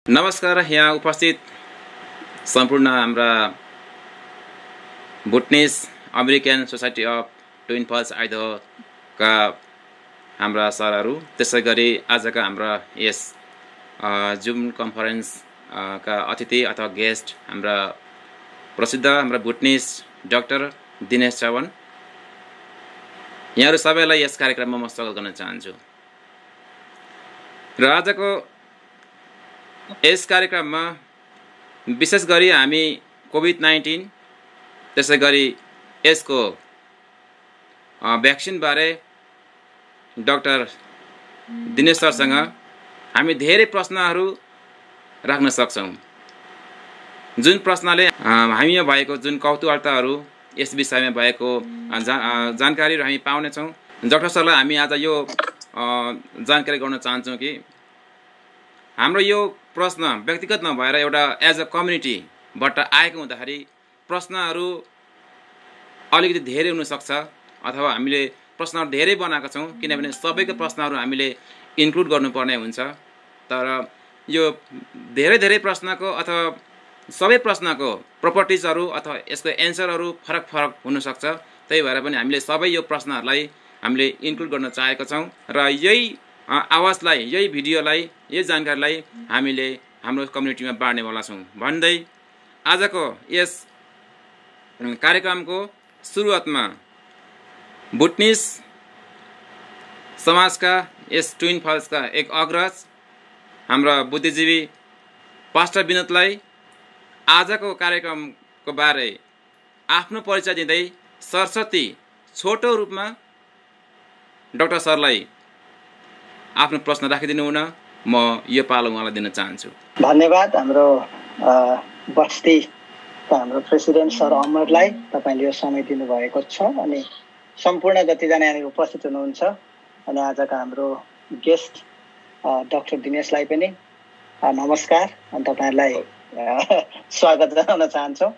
नमस्कार। यहाँ उपस्थित सम्पूर्ण हाम्रा Bhutanese American society of twin falls आइदाहोका हाम्रा सरहरू, त्यसै गरी आजका हाम्रा यस जुम कन्फरेन्स का अतिथि अथवा गेस्ट हाम्रा प्रसिद्ध हाम्रा भुटनिस डाक्टर दिनेश चौहान, यहाँहरू सबैलाई यस कार्यक्रममा म स्वागत गर्न चाहन्छु। र आजको यस कार्यक्रममा विशेष गरी हामी कोभिड-19 त्यसै गरी यसको भ्याक्सिनबारे डाक्टर दिनेश सरसँग हामी धेरै प्रश्नहरू राख्न सक्छौँ, जुन प्रश्नले हामीमा भएको जुन कौतूहलताहरू यस विषयमा भएको जानकारीहरू हामी पाउनेछौँ। डाक्टर सरलाई हामी आज यो जानकारी गर्न चाहन्छौँ कि हाम्रो यो प्रश्न व्यक्तिगत नभएर एउटा एज अ कम्युनिटीबाट आएको हुँदाखेरि प्रश्नहरू अलिकति धेरै हुनसक्छ, अथवा हामीले प्रश्नहरू धेरै बनाएका छौँ किनभने सबैको प्रश्नहरू हामीले इन्क्लुड गर्नुपर्ने हुन्छ। तर यो धेरै प्रश्नको अथवा सबै प्रश्नको प्रपर्टिजहरू अथवा यसको एन्सरहरू फरक हुनसक्छ। त्यही भएर पनि हामीले सबै यो प्रश्नहरूलाई हामीले इन्क्लुड गर्न चाहेका छौँ र यही आवाजलाई, यही भिडियोलाई, यही जानकारीलाई हामीले हाम्रो कम्युनिटीमा बाँड्नेवाला छौँ भन्दै आजको यस कार्यक्रमको सुरुवातमा भुटनिस समाजका यस ट्विन फल्सका एक अग्रज हाम्रा बुद्धिजीवी पास्टर विनोदलाई आजको कार्यक्रमको बारे आफ्नो परिचय दिँदै सरस्वती छोटो रूपमा डाक्टर सरलाई आफ्नो प्रश्न राखिदिनु हुन म यो पालो उहाँलाई दिन चाहन्छु। धन्यवाद। हाम्रो बस्तीका हाम्रो प्रेसिडेन्ट सर अमरलाई तपाईँले यो समय दिनुभएको छ अनि सम्पूर्ण जतिजना यहाँ उपस्थित हुनुहुन्छ अनि आजका हाम्रो गेस्ट डाक्टर दिनेशलाई पनि नमस्कार अनि तपाईँहरूलाई स्वागत जनाउन चाहन्छौँ।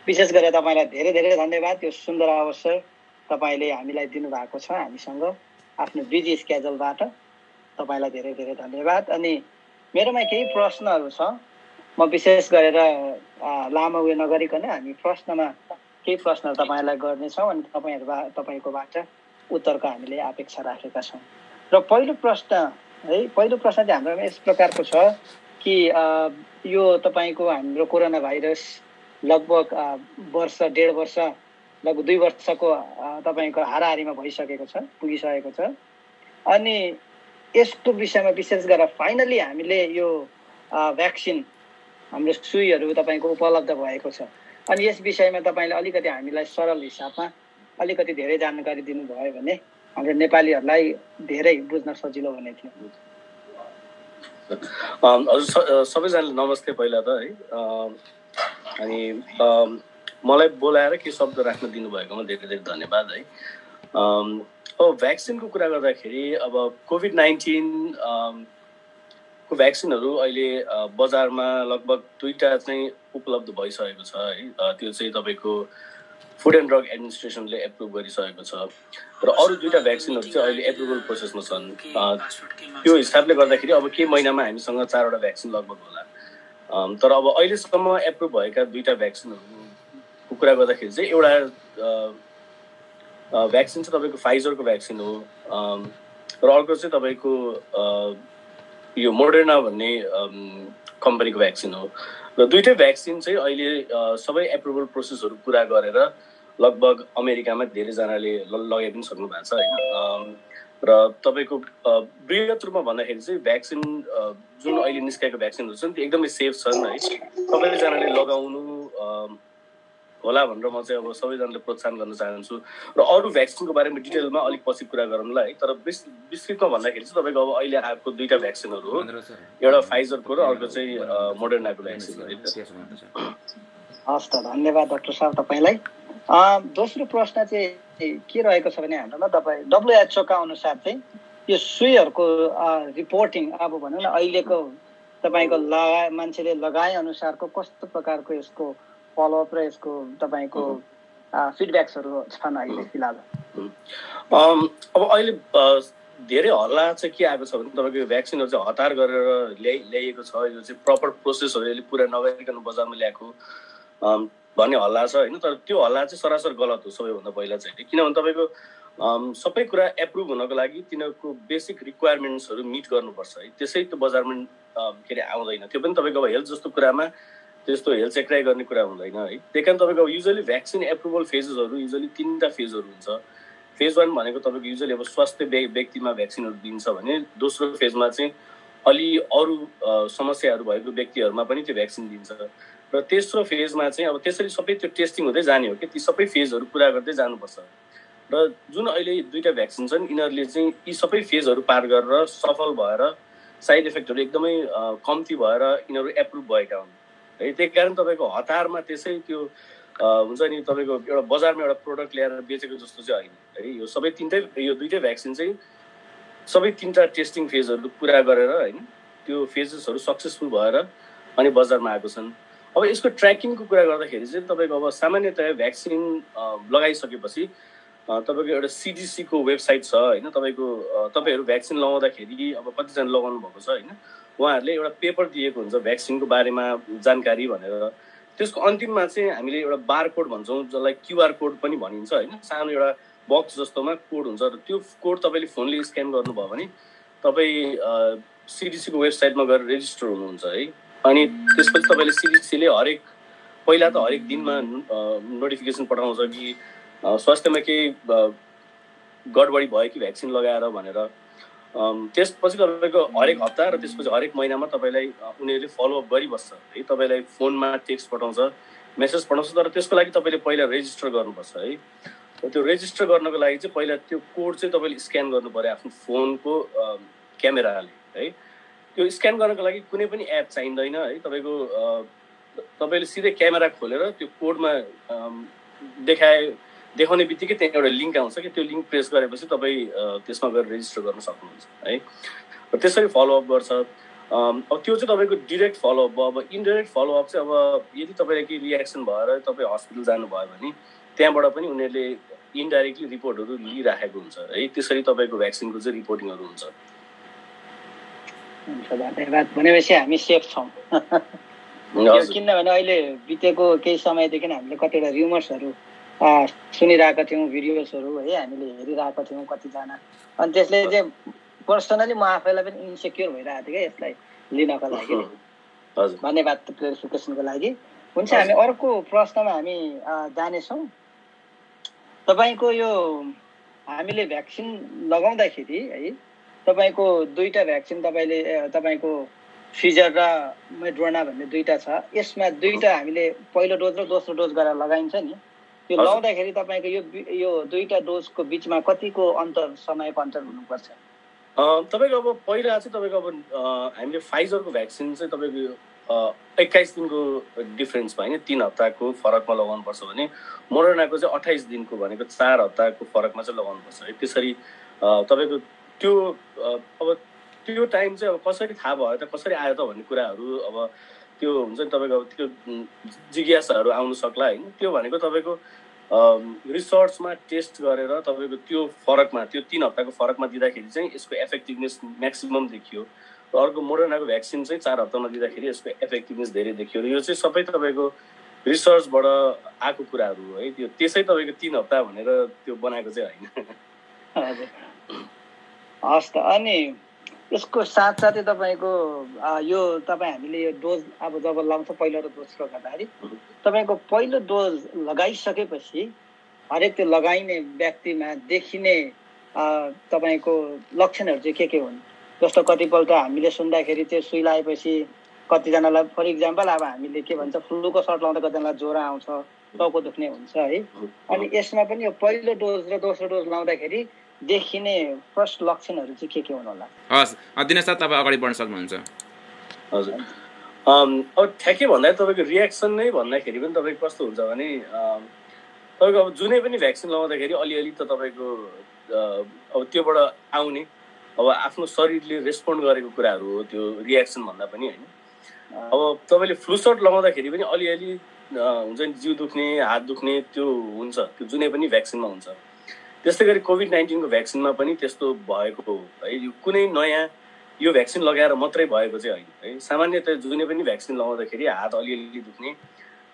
विशेष गरेर तपाईँलाई धेरै धन्यवाद। यो सुन्दर अवसर तपाईँले हामीलाई दिनुभएको छ, हामीसँग आफ्नो बिजी स्केड्युलबाट तपाईँलाई धेरै धन्यवाद। अनि मेरोमा केही प्रश्नहरू छ, म विशेष गरेर लामो उयो नगरिकन हामी प्रश्नमा केही प्रश्नहरू तपाईँलाई गर्नेछौँ अनि तपाईँकोबाट उत्तरको हामीले अपेक्षा राखेका छौँ। र पहिलो प्रश्न चाहिँ हाम्रोमा यस प्रकारको छ कि यो तपाईँको हाम्रो कोरोना भाइरस लगभग वर्ष, 1.5 वर्ष, लगभग 2 वर्षको तपाईँको हाराहारीमा पुगिसकेको छ अनि यसको विषयमा विशेष गरेर फाइनली हामीले यो भ्याक्सिन, हाम्रो सुईहरू तपाईँको उपलब्ध भएको छ अनि यस विषयमा तपाईँले अलिकति हामीलाई सरल हिसाबमा अलिकति धेरै जानकारी दिनुभयो भने हाम्रो नेपालीहरूलाई धेरै बुझ्न सजिलो हुने थियो। हजुर सबैजनाले नमस्ते पहिला त है। अनि मलाई बोलाएर के शब्द राख्न दिनुभएकोमा धेरै धन्यवाद है। भ्याक्सिनको कुरा गर्दाखेरि अब कोभिड-19 को भ्याक्सिनहरू अहिले बजारमा लगभग 2टा चाहिँ उपलब्ध भइसकेको छ है। त्यो चाहिँ तपाईँको फुड एन्ड ड्रग एडमिनिस्ट्रेसनले एप्रुभ गरिसकेको छ र अरू 2टा भ्याक्सिनहरू चाहिँ अहिले एप्रुभल प्रोसेसमा छन्। त्यो हिसाबले गर्दाखेरि अब के महिनामा हामीसँग 4वटा भ्याक्सिन लगभग होला। तर अब अहिलेसम्म एप्रुभ भएका 2टा भ्याक्सिनहरूको कुरा गर्दाखेरि चाहिँ एउटा भ्याक्सिन चाहिँ तपाईँको फाइजरको भ्याक्सिन हो र अर्को चाहिँ तपाईँको यो मोडर्ना भन्ने कम्पनीको भ्याक्सिन हो र 2टै भ्याक्सिन चाहिँ अहिले सबै एप्रुभल प्रोसेसहरू पुरा गरेर लगभग अमेरिकामा धेरैजनाले लगाइ पनि सक्नु भएको छ होइन। र तपाईँको बृहत रूपमा भन्दाखेरि चाहिँ भ्याक्सिन जुन अहिले निस्केको भ्याक्सिनहरू छन् त्यो एकदमै सेफ छन् है। सबैजनाले लगाउनु होला भनेर म चाहिँ अब सबैजनाले प्रोत्साहन गर्न चाहन्छु र अरू भ्याक्सिनको बारेमा डिटेलमा अलिक पछि कुरा गरौँला है। तर विस्तृतमा भन्दाखेरि चाहिँ तपाईँको अब अहिले आएको 2टा भ्याक्सिनहरू हो, एउटा फाइजरको र अर्को चाहिँ मोडर्नाको भ्याक्सिन हो। हस् त, धन्यवाद डाक्टर साहब तपाईँलाई। दोस्रो प्रश्न चाहिँ के रहेको छ भने हाम्रोमा तपाईँ WHO का अनुसार चाहिँ यो सुईहरूको रिपोर्टिङ अब भनौँ न अहिलेको तपाईँको मान्छेले लगाए अनुसारको कस्तो प्रकारको यसको फलोअप र यसको तपाईँको फिडब्याक्सहरू छन् अहिले फिलहाल? अब अहिले धेरै हल्ला चाहिँ के आएको छ भने तपाईँको भ्याक्सिनहरू चाहिँ हतार गरेर ल्याइएको छ, यो चाहिँ प्रपर प्रोसेसहरू यसले पुरा नगरिकन बजारमा ल्याएको भन्ने हल्ला छ होइन। तर त्यो हल्ला चाहिँ सरासर गलत हो सबैभन्दा पहिला चाहिँ, किनभने तपाईँको सबै कुरा एप्रुभ हुनको लागि तिनीहरूको बेसिक रिक्वायरमेन्ट्सहरू मिट गर्नुपर्छ है, त्यसै त्यो बजारमा के अरे आउँदैन। त्यो पनि तपाईँको अब हेल्थ जस्तो कुरामा त्यस्तो हेल्थ चेक्राइ गर्ने कुरा हुँदैन है। त्यही कारण तपाईँको अब युजली भ्याक्सिन एप्रुभल फेजेसहरू युजली 3टा फेजहरू हुन्छ। फेज 1 भनेको तपाईँको युजली अब स्वास्थ्य व्यक्तिमा भ्याक्सिनहरू दिन्छ भने दोस्रो फेजमा चाहिँ अलि अरू समस्याहरू भएको व्यक्तिहरूमा पनि त्यो भ्याक्सिन दिन्छ र तेस्रो फेजमा चाहिँ अब त्यसरी सबै त्यो टेस्टिङ हुँदै जाने हो कि ती सबै फेजहरू पुरा गर्दै जानुपर्छ। र जुन अहिले 2टा भ्याक्सिन छन् यिनीहरूले चाहिँ यी सबै फेजहरू पार गरेर सफल भएर साइड इफेक्टहरू एकदमै कम्ती भएर यिनीहरू एप्रुभ भएका हुन् है। त्यही कारण तपाईँको हतारमा त्यसै त्यो हुन्छ नि तपाईँको एउटा बजारमा एउटा प्रोडक्ट ल्याएर बेचेको जस्तो चाहिँ होइन है। यो सबै 2टै भ्याक्सिन चाहिँ सबै 3टा टेस्टिङ फेजहरू पुरा गरेर होइन त्यो फेजेसहरू सक्सेसफुल भएर अनि बजारमा आएको छन्। अब यसको ट्र्याकिङको कुरा गर्दाखेरि चाहिँ तपाईँको अब सामान्यतया भ्याक्सिन लगाइसकेपछि तपाईँको एउटा CDC को वेबसाइट छ होइन। तपाईँहरू भ्याक्सिन लगाउँदाखेरि अब कतिजना लगाउनु भएको छ होइन, उहाँहरूले एउटा पेपर दिएको हुन्छ भ्याक्सिनको बारेमा जानकारी भनेर। त्यसको अन्तिममा चाहिँ हामीले एउटा बारकोड भन्छौँ जसलाई QR कोड पनि भनिन्छ होइन। सानो एउटा बक्स जस्तोमा कोड हुन्छ र त्यो कोड तपाईँले फोनले स्क्यान गर्नुभयो भने तपाईँ CDC को वेबसाइटमा गएर रेजिस्टर हुनुहुन्छ है। अनि त्यसपछि तपाईँले CDC ले पहिला त हरेक दिनमा नोटिफिकेसन पठाउँछ कि स्वास्थ्यमा केही गडबडी भयो कि भ्याक्सिन लगाएर भनेर। त्यसपछि तपाईँको हरेक हप्ता र त्यसपछि हरेक महिनामा तपाईँलाई उनीहरूले फलोअप गरिबस्छ है। तपाईँलाई फोनमा टेक्स्ट पठाउँछ, मेसेज पठाउँछ, तर त्यसको लागि तपाईँले पहिला रेजिस्टर गर्नुपर्छ है। त्यो रेजिस्टर गर्नको लागि चाहिँ पहिला त्यो कोड चाहिँ तपाईँले स्क्यान गर्नु पर्यो आफ्नो फोनको क्यामेराले है। त्यो स्क्यान गर्नको लागि कुनै पनि एप चाहिँदैन है। तपाईँले सिधै क्यामेरा खोलेर त्यो कोडमा देखाउने बित्तिकै त्यहाँ एउटा लिङ्क आउँछ कि त्यो लिङ्क प्रेस गरेपछि तपाईँ त्यसमा गएर रेजिस्टर गर्न सक्नुहुन्छ है। र त्यसरी फलोअप गर्छ। अब त्यो चाहिँ तपाईँको डिरेक्ट फलोअप भयो। अब इन्डाइरेक्ट फलोअप चाहिँ अब यदि तपाईँलाई केही रियाक्सन भएर तपाईँ हस्पिटल जानुभयो भने त्यहाँबाट पनि उनीहरूले इन्डाइरेक्टली रिपोर्टहरू लिइराखेको हुन्छ है। त्यसरी तपाईँको भ्याक्सिनको चाहिँ रिपोर्टिङहरू हुन्छ। धन्यवाद। भनेपछि हामी सेफ छौँ किनभने अहिले बितेको केही समयदेखि हामीले कतिवटा र्युमर्सहरू सुनिरहेका थियौँ, भिडियोजहरू है हामीले हेरिरहेका थियौँ कतिजना। अनि त्यसले चाहिँ पर्सनली म आफैलाई पनि इन्सेक्योर भइरहेको थिएँ क्या यसलाई लिनको लागि। धन्यवाद क्लेरिफिकेसनको लागि। हुन्छ, हामी अर्को प्रश्नमा हामी जानेछौँ। तपाईँको यो हामीले भ्याक्सिन लगाउँदाखेरि है तपाईँको 2टा भ्याक्सिन तपाईँको फिजर र मेड्रोना भन्ने 2टा छ। यसमा 2टा हामीले पहिलो डोज र दोस्रो डोज गरेर लगाइन्छ नि। त्यो लगाउँदाखेरि तपाईँको यो 2टा डोजको बिचमा कतिको समयको अन्तर हुनुपर्छ? तपाईँको अब पहिला चाहिँ तपाईँको अब हामीले फाइजरको भ्याक्सिन चाहिँ तपाईँको 21 दिनको डिफ्रेन्स भयो होइन, 3 हप्ताको फरकमा लगाउनुपर्छ भने मोडर्नाको चाहिँ 28 दिनको भनेको 4 हप्ताको फरकमा चाहिँ लगाउनुपर्छ है। त्यसरी तपाईँको त्यो टाइम चाहिँ अब कसरी थाहा भयो त, कसरी आयो त भन्ने कुराहरू अब त्यो हुन्छ नि तपाईँको अब त्यो जिज्ञासाहरू आउनु सक्ला होइन। त्यो भनेको तपाईँको रिसर्चमा टेस्ट गरेर तपाईँको त्यो फरकमा त्यो 3 हप्ताको फरकमा दिँदाखेरि चाहिँ यसको इफेक्टिभनेस म्याक्सिमम देखियो। र अर्को मोडर्नाको भ्याक्सिन चाहिँ 4 हप्तामा दिँदाखेरि यसको इफेक्टिभनेस धेरै देखियो। र यो चाहिँ सबै तपाईँको रिसर्चबाट आएको कुराहरू हो है। त्यो त्यसै तपाईँको 3 हप्ता भनेर त्यो बनाएको चाहिँ होइन। हजुर, हस् त। अनि यसको साथसाथै तपाईँको यो हामीले यो डोज अब जब लगाउँछ पहिलो र दोस्रो गर्दाखेरि तपाईँको पहिलो डोज लगाइसकेपछि हरेक त्यो लगाइने व्यक्तिमा देखिने तपाईँको लक्षणहरू चाहिँ के हुन्? जस्तो कतिपल्ट हामीले सुन्दाखेरि चाहिँ सुई लगाएपछि कतिजनालाई फर इक्जाम्पल अब हामीले के भन्छ फ्लूको सर्ट लाउँदा कतिजनालाई ज्वरो आउँछ, टाउको दुख्ने हुन्छ है। अनि यसमा पनि यो पहिलो डोज र दोस्रो डोज लाउँदाखेरि देखिने फर्स्ट लक्षणहरू चाहिँ के हुनु होला? हस् दिनेश सर, तपाईँ अगाडि बढ्न सक्नुहुन्छ। हजुर, अब ठ्याक्कै भन्दाखेरि तपाईँको रियाक्सन नै भन्दाखेरि पनि तपाईँको कस्तो हुन्छ भने तपाईँको अब जुनै पनि भ्याक्सिन लगाउँदाखेरि अलिअलि त तपाईँको अब त्योबाट आउने अब आफ्नो शरीरले रेस्पोन्ड गरेको कुराहरू हो त्यो रियाक्सन भन्दा पनि होइन। अब तपाईँले फ्लू सर्ट लगाउँदाखेरि पनि अलिअलि हुन्छ नि जिउ दुख्ने, हात दुख्ने त्यो हुन्छ, त्यो जुनै पनि भ्याक्सिनमा हुन्छ। त्यस्तै गरी कोभिड-19 को भ्याक्सिनमा पनि त्यस्तो भएको हो है। यो कुनै नयाँ यो भ्याक्सिन लगाएर मात्रै भएको चाहिँ होइन है। सामान्यतया जुनै पनि भ्याक्सिन लगाउँदाखेरि हात अलिअलि दुख्ने,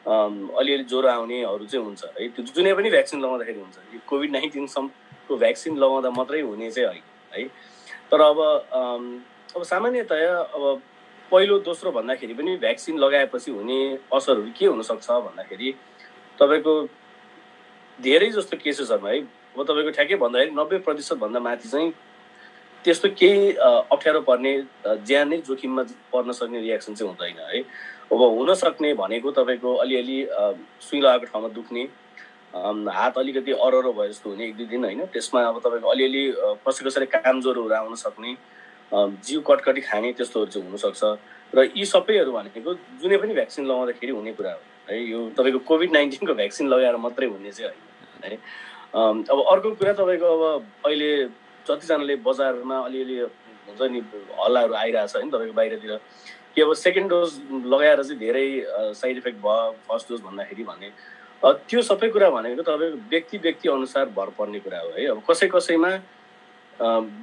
अलिअलि ज्वरो आउनेहरू चाहिँ हुन्छ है। त्यो जुनै पनि भ्याक्सिन लगाउँदाखेरि हुन्छ। यो कोभिड-19 को भ्याक्सिन लगाउँदा मात्रै हुने चाहिँ होइन है। तर अब सामान्यतया अब पहिलो दोस्रो भन्दाखेरि पनि भ्याक्सिन लगाएपछि हुने असरहरू के हुनसक्छ भन्दाखेरि तपाईँको धेरै जस्तो केसेसहरूमा है, अब तपाईँको ठ्याक्कै भन्दाखेरि 90% भन्दा माथि चाहिँ त्यस्तो केही अप्ठ्यारो पर्ने, ज्यान नै जोखिममा पर्न सक्ने रियाक्सन चाहिँ हुँदैन है। अब हुन सक्ने भनेको तपाईँको अलिअलि सुई लगाएको ठाउँमा दुख्ने, हात अलिकति अररो भयो जस्तो हुने 1-2 दिन होइन। त्यसमा अब तपाईँको अलिअलि कसैले काम ज्वरोहरू आउन सक्ने, जिउ कटकटी खाने त्यस्तोहरू चाहिँ हुनसक्छ। र यी सबैहरू भनेको जुनै पनि भ्याक्सिन लगाउँदाखेरि हुने कुरा हो है। यो तपाईँको कोभिड-19 को भ्याक्सिन लगाएर मात्रै हुने चाहिँ होइन है। अब अर्को कुरा तपाईँको अब अहिले जतिजनाले बजारमा अलिअलि हुन्छ नि हल्लाहरू आइरहेछ होइन तपाईँको बाहिरतिर कि अब सेकेन्ड डोज लगाएर चाहिँ धेरै साइड इफेक्ट भयो फर्स्ट डोज भन्दाखेरि भने त्यो सबै कुरा भनेको तपाईँको व्यक्ति अनुसार भर पर्ने कुरा हो है। अब कसैमा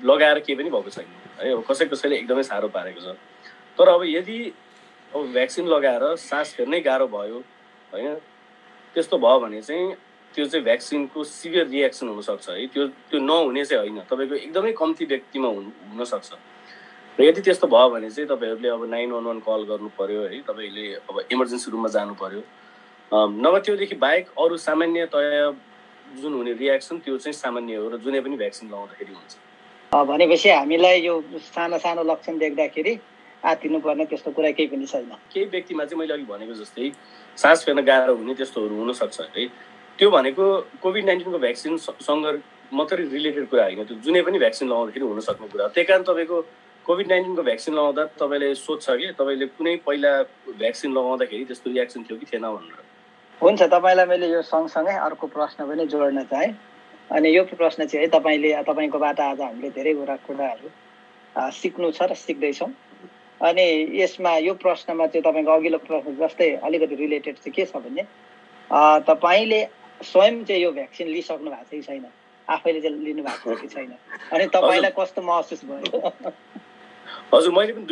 लगाएर केही पनि भएको छैन है। अब कसैले एकदमै साह्रो पारेको छ। तर अब यदि अब भ्याक्सिन लगाएर सास फेर्नै गाह्रो भयो होइन, त्यस्तो भयो भने चाहिँ त्यो चाहिँ भ्याक्सिनको सिभियर रियाक्सन हुनसक्छ है। त्यो नहुने चाहिँ होइन, तपाईँको एकदमै कम्ती व्यक्तिमा हुनसक्छ। र यदि त्यस्तो भयो भने चाहिँ तपाईँहरूले अब 911 कल गर्नु पर्यो है। तपाईँले अब इमर्जेन्सी रुममा जानु पर्यो। नभए त्योदेखि बाहेक अरू सामान्यतया जुन हुने रियाक्सन त्यो चाहिँ सामान्य हो र जुनै पनि भ्याक्सिन लगाउँदाखेरि हुन्छ। भनेपछि हामीलाई यो सानो लक्षण देख्दाखेरि आत्तिनुपर्ने त्यस्तो कुरा केही पनि छैन। केही व्यक्तिमा चाहिँ मैले अघि भनेको जस्तै सास फेर्न गाह्रो हुने त्यस्तोहरू हुनसक्छ है। त्यो भनेको कोभिड-19 को भ्याक्सिनसँग मात्रै रिलेटेड कुरा होइन, त्यो जुनै पनि भ्याक्सिन लगाउँदाखेरि हुनसक्ने कुरा हो। त्यही कारण तपाईँको कोभिड-19 को भ्याक्सिन लगाउँदा तपाईँले सोध्छ कि तपाईँले कुनै पहिला भ्याक्सिन लगाउँदाखेरि त्यस्तो रियाक्सन थियो कि थिएन भनेर। हुन्छ, तपाईँलाई मैले यो सँगसँगै अर्को प्रश्न पनि जोड्न चाहेँ। अनि यो प्रश्न चाहिँ है, तपाईँकोबाट आज हामीले धेरै कुराहरू सिक्नु छ र सिक्दैछौँ। अनि यसमा यो प्रश्नमा चाहिँ तपाईँको अघिल्लो प्रश्न जस्तै अलिकति रिलेटेड चाहिँ के छ भने तपाईँले स्वयं चाहिँ यो भ्याक्सिन लिइसक्नु भएको चाहिँ छैन, आफैले चाहिँ लिनु भएको कि छैन, अनि तपाईँलाई कस्तो महसुस भयो? हजुर, मैले पनि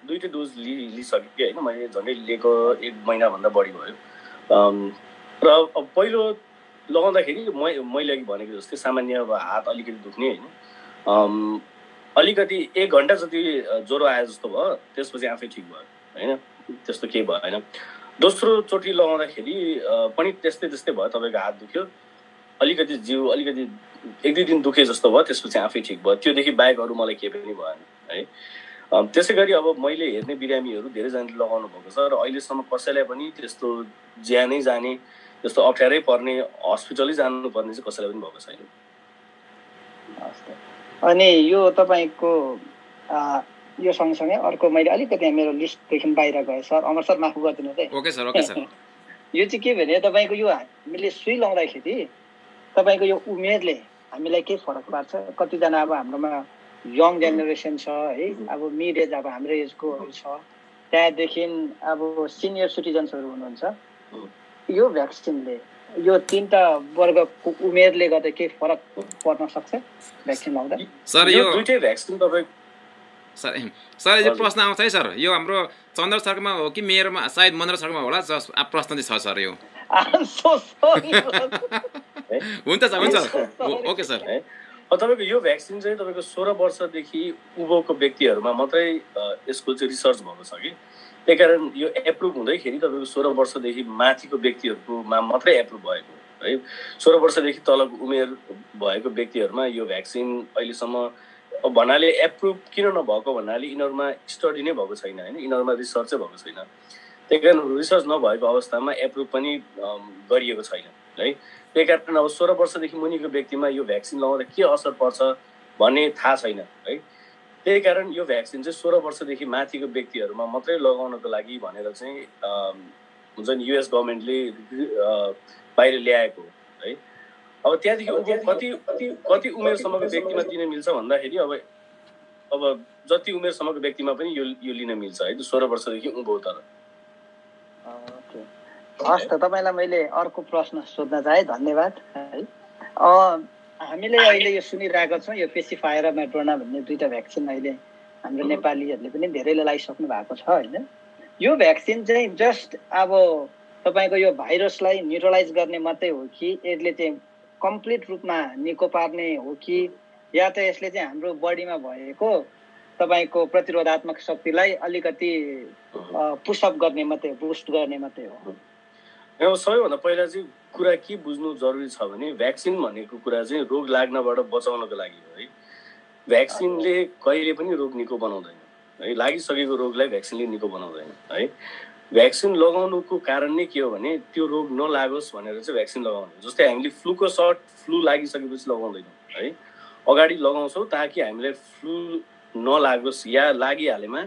दुईटै डोज लिइसकेँ कि होइन। मैले झन्डै लिएको 1 महिनाभन्दा बढी भयो। र अब पहिलो लगाउँदाखेरि मैले अघि भनेको जस्तै सामान्य अब हात अलिकति दुख्ने होइन, अलिकति 1 घन्टा जति ज्वरो आए जस्तो भयो, त्यसपछि आफै ठिक भयो होइन, त्यस्तो केही भएन। दोस्रो चोटि लगाउँदाखेरि पनि त्यस्तै भयो, तपाईँको हात दुख्यो, अलिकति जिउ अलिकति 1-2 दिन दुखे जस्तो भयो, त्यसपछि आफै ठिक भयो। त्योदेखि बाहेक अरू मलाई केही पनि भएन है। त्यसै गरी अब मैले हेर्ने बिरामीहरू धेरैजनाले लगाउनु भएको छ र अहिलेसम्म कसैलाई पनि त्यस्तो ज्यानै जाने, त्यस्तो अप्ठ्यारै पर्ने, हस्पिटलै जानुपर्ने चाहिँ कसैलाई पनि भएको छैन। अनि यो तपाईँको यो सँगसँगै अर्को मैले अलिकति मेरो लिस्टदेखि बाहिर गएँ सर, अमर सर माफ गरिदिनुहोस् है। Okay sir. यो चाहिँ के भने तपाईँको यो हामीले सुई लाउँदाखेरि तपाईँको यो उमेरले हामीलाई के फरक पार्छ? कतिजना अब हाम्रोमा यङ जेनेरेसन छ है, अब मिड एज अब हाम्रो एजकोहरू छ, त्यहाँदेखि अब सिनियर सिटिजन्सहरू हुनुहुन्छ। यो भ्याक्सिनले यो 3टा वर्गको उमेरले गर्दा के फरक पर्न सक्छ भ्याक्सिन लाउँदा? सर यो दुईटै भ्याक्सिन तपाईँ सर यो प्रश्न आउँछ है सर, यो हाम्रो चन्द्र सरमा हो कि मेयरमा, सायद मन्द्र सरमा होला प्रश्न चाहिँ छ सर यो। हुन्छ सर, हुन्छ, ओके सर। तपाईँको यो भ्याक्सिन चाहिँ तपाईँको 16 वर्षदेखि उँभोको व्यक्तिहरूमा मात्रै यसको चाहिँ रिसर्च भएको छ कि, त्यही कारण यो एप्रुभ हुँदैखेरि तपाईँको 16 वर्षदेखि माथिको व्यक्तिहरूकोमा मात्रै एप्रुभ भएको है। 16 वर्षदेखि तलको उमेर भएको व्यक्तिहरूमा यो भ्याक्सिन अहिलेसम्म भन्नाले एप्रुभ किन नभएको भन्नाले यिनीहरूमा स्टडी नै भएको छैन होइन, यिनीहरूमा रिसर्चै भएको छैन। त्यही कारण रिसर्च नभएको अवस्थामा एप्रुभ पनि गरिएको छैन है। त्यही कारण अब 16 वर्षदेखि मुनिको व्यक्तिमा यो भ्याक्सिन लगाउँदा के असर पर्छ भन्ने थाहा छैन है। त्यही कारण यो भ्याक्सिन चाहिँ 16 वर्षदेखि माथिको व्यक्तिहरूमा मात्रै लगाउनको लागि भनेर चाहिँ हुन्छ नि युएस गभर्मेन्टले बाहिर ल्याएको है। अब त्यहाँदेखि कति उमेरसम्मको व्यक्तिमा दिन मिल्छ भन्दाखेरि अब जति उमेरसम्मको व्यक्तिमा पनि यो लिन मिल्छ है, 16 वर्षदेखि उँभो। तर हस् त, तपाईँलाई मैले अर्को प्रश्न सोध्न चाहेँ, धन्यवाद है। हामीले अहिले यो सुनिरहेका छौँ, यो पेसिफायर र मेट्रोना भन्ने दुईटा भ्याक्सिन अहिले हाम्रो नेपालीहरूले पनि धेरैले लगाइसक्नु भएको छ होइन। यो भ्याक्सिन चाहिँ जस्ट अब तपाईँको यो भाइरसलाई न्युट्रलाइज गर्ने मात्रै हो कि यसले चाहिँ कम्प्लिट रूपमा निको पार्ने हो कि, या त यसले चाहिँ हाम्रो बडीमा भएको तपाईँको प्रतिरोधात्मक शक्तिलाई अलिकति पुसअप गर्ने मात्रै, बुस्ट गर्ने मात्रै हो? सबैभन्दा पहिला चाहिँ कुरा के बुझ्नु जरुरी छ भने भ्याक्सिन भनेको कुरा चाहिँ रोग लाग्नबाट बचाउनको लागि हो है। भ्याक्सिनले कहिले पनि रोग निको बनाउँदैन है, लागिसकेको रोगलाई भ्याक्सिनले निको बनाउँदैन है। भ्याक्सिन लगाउनुको कारण नै के हो भने त्यो रोग नलागोस् भनेर चाहिँ भ्याक्सिन लगाउनु। जस्तै हामीले फ्लूको सर्ट फ्लू लागिसकेपछि लगाउँदैनौँ है, अगाडि लगाउँछौँ ताकि हामीलाई फ्लू नलागोस् या लागिहालेमा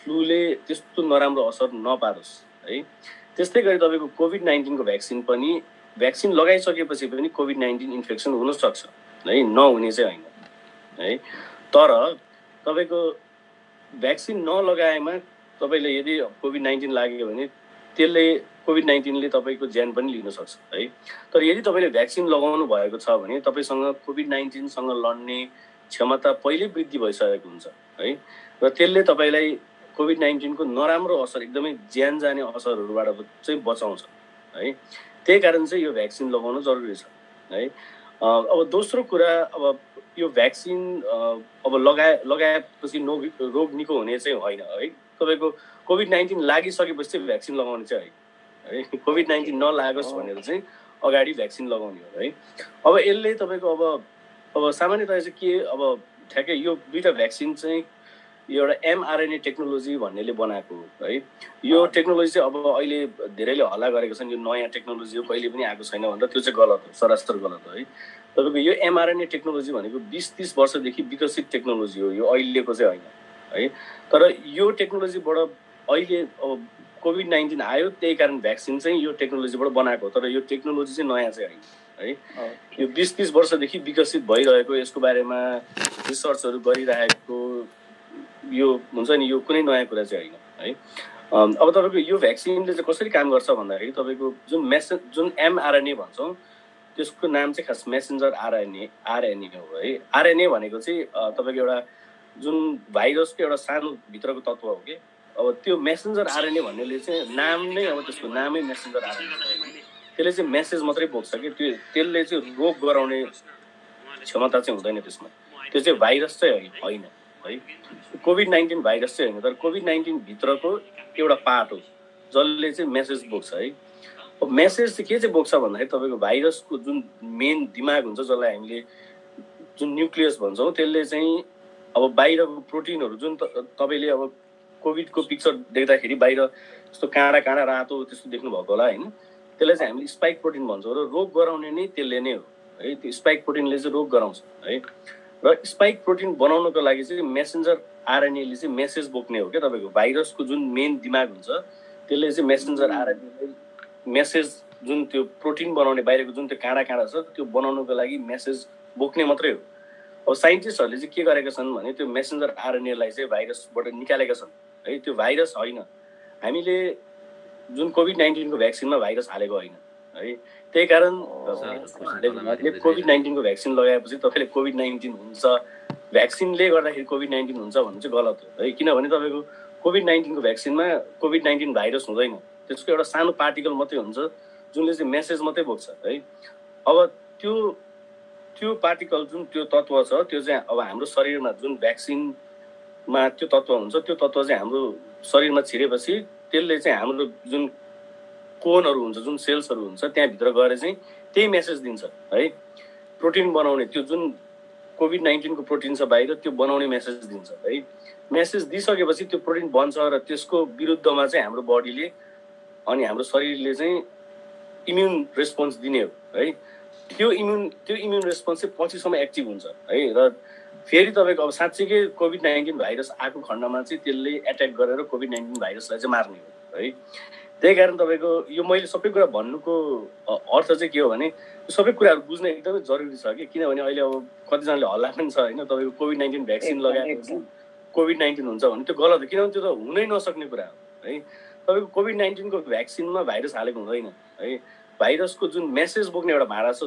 फ्लूले त्यस्तो नराम्रो असर नपारोस् है। त्यस्तै गरी तपाईँको कोभिड-19 को भ्याक्सिन पनि भ्याक्सिन लगाइसकेपछि पनि कोभिड-19 इन्फेक्सन हुनसक्छ है, नहुने चाहिँ होइन है। तर तपाईँको भ्याक्सिन नलगाएमा तपाईँले यदि कोभिड-19 लाग्यो भने त्यसले कोभिड-19ले तपाईँको ज्यान पनि लिन सक्छ है। तर यदि तपाईँले भ्याक्सिन लगाउनु भएको छ भने तपाईँसँग कोभिड-19सँग लड्ने क्षमता पहिल्यै वृद्धि भइसकेको हुन्छ है, र त्यसले तपाईँलाई कोभिड-19 को नराम्रो असर, एकदमै ज्यान जाने असरहरूबाट चाहिँ बचाउँछ है। त्यही कारण चाहिँ यो भ्याक्सिन लगाउनु जरुरी छ है। अब दोस्रो कुरा, अब यो भ्याक्सिन अब लगाएपछि रोग निको हुने चाहिँ होइन है। तपाईँको कोभिड-19 लागिसकेपछि चाहिँ भ्याक्सिन लगाउने चाहिँ है, कोभिड-19 नलागोस् भनेर चाहिँ अगाडि भ्याक्सिन लगाउने हो है। अब यसले तपाईँको अब सामान्यतया चाहिँ के, अब ठ्याक्कै यो दुईटा भ्याक्सिन चाहिँ एउटा एमआरएनए टेक्नोलोजी भन्नेले बनाएको है। यो टेक्नोलोजी चाहिँ अब अहिले धेरैले हल्ला गरेको छन्, यो नयाँ टेक्नोलोजी हो, कहिले पनि आएको छैन भनेर। त्यो चाहिँ गलत हो, सरासर गलत हो है। तपाईँको यो एमआरएनए टेक्नोलोजी भनेको 20-30 वर्षदेखि विकसित टेक्नोलोजी हो, यो अहिलेको चाहिँ होइन है। तर यो टेक्नोलोजीबाट अहिले अब कोभिड-19 आयो, त्यही कारण भ्याक्सिन चाहिँ यो टेक्नोलोजीबाट बनाएको हो। तर यो टेक्नोलोजी चाहिँ नयाँ चाहिँ होइन है। यो 20-30 वर्षदेखि विकसित भइरहेको, यसको बारेमा रिसर्चहरू गरिरहेको यो हुन्छ नि, यो कुनै नयाँ कुरा चाहिँ होइन है। अब तपाईँको यो भ्याक्सिनले चाहिँ कसरी काम गर्छ भन्दाखेरि तपाईँको जुन एमआरएनए भन्छौँ त्यसको नाम चाहिँ खास मेसेन्जर आरएनए हो है। आरएनए भनेको चाहिँ तपाईँको एउटा जुन भाइरसको एउटा सानो भित्रको तत्त्व हो कि। अब त्यो मेसेन्जर आरएनए भन्नेले चाहिँ नाम नै, अब त्यसको नामै मेसेन्जर आरएनए, त्यसले चाहिँ मेसेज मात्रै बोक्छ कि, त्यसले चाहिँ रोग गराउने क्षमता चाहिँ हुँदैन त्यसमा। त्यो चाहिँ भाइरस चाहिँ होइन है। कोभिड-19 भाइरस चाहिँ होइन, तर कोभिड-19 भित्रको एउटा पार्ट हो जसले चाहिँ मेसेज बोक्छ है। अब मेसेज चाहिँ के चाहिँ बोक्छ भन्दाखेरि तपाईँको भाइरसको जुन मेन दिमाग हुन्छ, जसलाई हामीले जुन न्युक्लियस भन्छौँ, त्यसले चाहिँ अब बाहिरको प्रोटिनहरू जुन तपाईँले अब कोभिडको पिक्चर देख्दाखेरि बाहिर यस्तो काँडा काँडा रातो त्यस्तो देख्नुभएको होला होइन, त्यसलाई चाहिँ हामीले स्पाइक प्रोटिन भन्छौँ र रोग गराउने नै त्यसले नै हो है। त्यो स्पाइक प्रोटिनले चाहिँ रोग गराउँछ है। र स्पाइक प्रोटिन बनाउनको लागि चाहिँ मेसेन्जर आरएनएले चाहिँ मेसेज बोक्ने हो क्या। तपाईँको भाइरसको जुन मेन दिमाग हुन्छ त्यसले चाहिँ मेसेन्जर आरएनएले मेसेज, जुन त्यो प्रोटिन बनाउने बाहिरको जुन त्यो काँडा काँडा छ त्यो बनाउनको लागि मेसेज बोक्ने मात्रै हो। अब साइन्टिस्टहरूले चाहिँ के गरेका छन् भने त्यो मेसेन्जर आरएनएलाई चाहिँ भाइरसबाट निकालेका छन् है। त्यो भाइरस होइन, हामीले जुन कोभिड-19 को भ्याक्सिनमा भाइरस हालेको होइन है। त्यही कारण कोभिड-19 को भ्याक्सिन लगाएपछि तपाईँले कोभिड-19 हुन्छ, भ्याक्सिनले गर्दाखेरि कोभिड-19 हुन्छ भन्नु चाहिँ गलत हो है। किनभने तपाईँको कोभिड-19 को भ्याक्सिनमा कोभिड-19 भाइरस हुँदैन, त्यसको एउटा सानो पार्टिकल मात्रै हुन्छ जुनले चाहिँ मेसेज मात्रै बोक्छ है। अब त्यो पार्टिकल जुन त्यो तत्त्व छ त्यो चाहिँ अब हाम्रो शरीरमा जुन भ्याक्सिनमा त्यो तत्त्व हुन्छ, त्यो तत्त्व चाहिँ हाम्रो शरीरमा छिरेपछि त्यसले चाहिँ हाम्रो जुन कोनहरू हुन्छ, जुन सेल्सहरू हुन्छ, त्यहाँभित्र गएर चाहिँ त्यही मेसेज दिन्छ है। प्रोटिन बनाउने त्यो जुन कोभिड-19 को प्रोटिन छ बाहिर, त्यो बनाउने मेसेज दिन्छ है। मेसेज दिइसकेपछि त्यो प्रोटिन बन्छ र त्यसको विरुद्धमा चाहिँ हाम्रो बडीले अनि हाम्रो शरीरले चाहिँ इम्युन रेस्पोन्स दिने हो है। त्यो इम्युन रेस्पोन्स चाहिँ पछिसम्म एक्टिभ हुन्छ है। र फेरि तपाईँको अब साँच्चीकै कोभिड-19 भाइरस आएको खण्डमा चाहिँ त्यसले एट्याक गरेर कोभिड-19 भाइरसलाई चाहिँ मार्ने हो है। त्यही कारण तपाईँको यो मैले सबै कुरा भन्नुको अर्थ चाहिँ के हो भने सबै कुराहरू बुझ्न एकदमै जरुरी छ कि। किनभने अहिले अब कतिजनाले हल्ला पनि छ होइन, तपाईँको कोभिड-19 भ्याक्सिन लगाएपछि कोभिड-19 हुन्छ भने त्यो गलत हो। किनभने त्यो त हुनै नसक्ने कुरा हो है। तपाईँको कोभिड-19 को भ्याक्सिनमा भाइरस हालेको हुँदैन है। भाइरसको जुन मेसेज बोक्ने एउटा भाँडा छ,